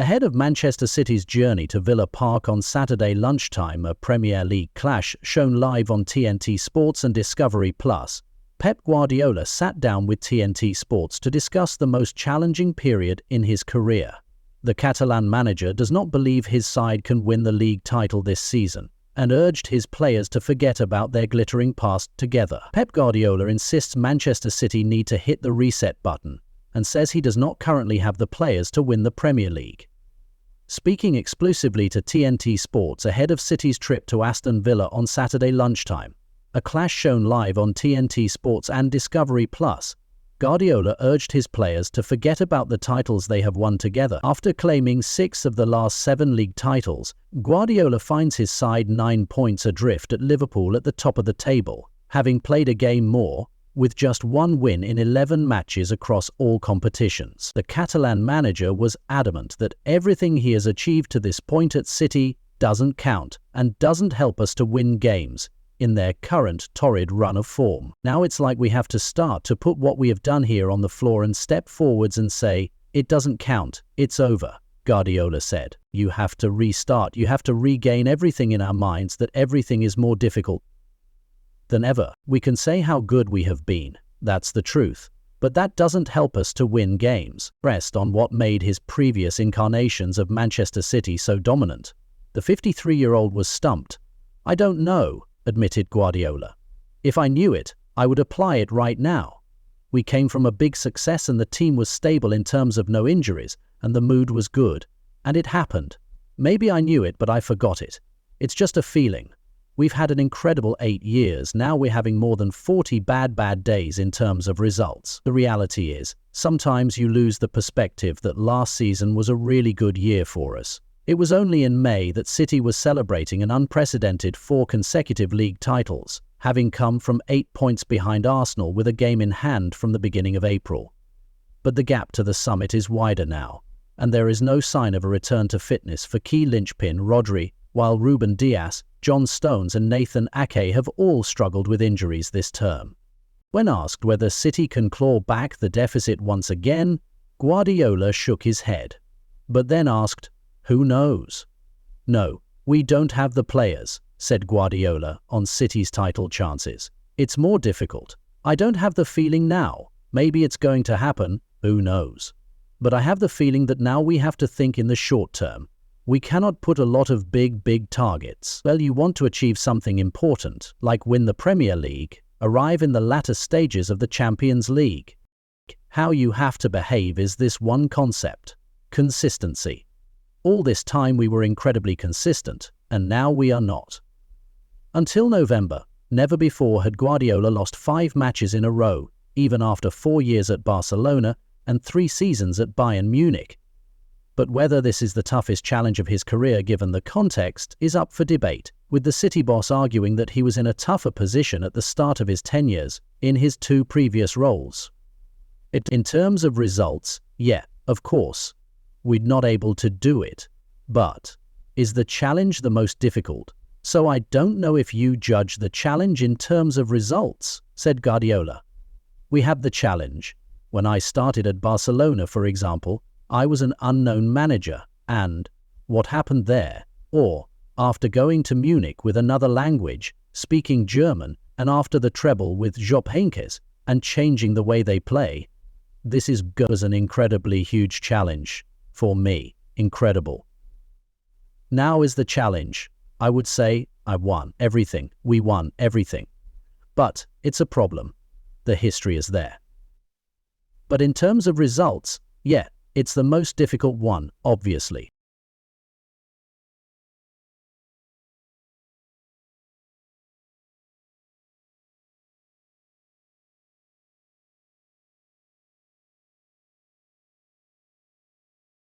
Ahead of Manchester City's journey to Villa Park on Saturday lunchtime, a Premier League clash shown live on TNT Sports and Discovery Plus, Pep Guardiola sat down with TNT Sports to discuss the most challenging period in his career. The Catalan manager does not believe his side can win the league title this season, and urged his players to forget about their glittering past together. Pep Guardiola insists Manchester City need to hit the reset button, and says he does not currently have the players to win the Premier League. Speaking exclusively to TNT Sports ahead of City's trip to Aston Villa on Saturday lunchtime, a clash shown live on TNT Sports and Discovery Plus, Guardiola urged his players to forget about the titles they have won together. After claiming 6 of the last 7 league titles, Guardiola finds his side 9 points adrift at Liverpool at the top of the table, having played a game more, with just 1 win in 11 matches across all competitions. The Catalan manager was adamant that everything he has achieved to this point at City doesn't count and doesn't help us to win games in their current torrid run of form. Now it's like we have to start to put what we have done here on the floor and step forwards and say, it doesn't count, it's over, Guardiola said. You have to restart, you have to regain everything in our minds, that everything is more difficult than ever. We can say how good we have been, that's the truth, but that doesn't help us to win games. Pressed on what made his previous incarnations of Manchester City so dominant, the 53-year-old was stumped. I don't know, admitted Guardiola. If I knew it, I would apply it right now. We came from a big success and the team was stable in terms of no injuries, and the mood was good, and it happened. Maybe I knew it, but I forgot it. It's just a feeling. We've had an incredible 8 years, now we're having more than 40 bad days in terms of results. The reality is, sometimes you lose the perspective that last season was a really good year for us. It was only in May that City was celebrating an unprecedented 4 consecutive league titles, having come from 8 points behind Arsenal with a game in hand from the beginning of April. But the gap to the summit is wider now, and there is no sign of a return to fitness for key linchpin Rodri, while Ruben Dias, John Stones and Nathan Ake have all struggled with injuries this term. When asked whether City can claw back the deficit once again, Guardiola shook his head, but then asked, "Who knows?" "No, we don't have the players," said Guardiola on City's title chances. "It's more difficult. I don't have the feeling now. Maybe it's going to happen, who knows? But I have the feeling that now we have to think in the short term. We cannot put a lot of big targets. Well, you want to achieve something important, like win the Premier League, arrive in the latter stages of the Champions League. How you have to behave is this one concept: consistency. All this time we were incredibly consistent, and now we are not." Until November, never before had Guardiola lost 5 matches in a row, even after 4 years at Barcelona and 3 seasons at Bayern Munich. But whether this is the toughest challenge of his career given the context is up for debate, with the City boss arguing that he was in a tougher position at the start of his tenures in his 2 previous roles. In terms of results, yeah, of course, we're not able to do it. But is the challenge the most difficult? "So I don't know if you judge the challenge in terms of results," said Guardiola. "We have the challenge. When I started at Barcelona, for example, I was an unknown manager, and what happened there? Or, after going to Munich with another language, speaking German, and after the treble with Jupp Heynckes, and changing the way they play, this is an incredibly huge challenge. For me, incredible. Now is the challenge. I would say, I won everything. We won everything. But it's a problem. The history is there. But in terms of results, yeah, it's the most difficult one, obviously.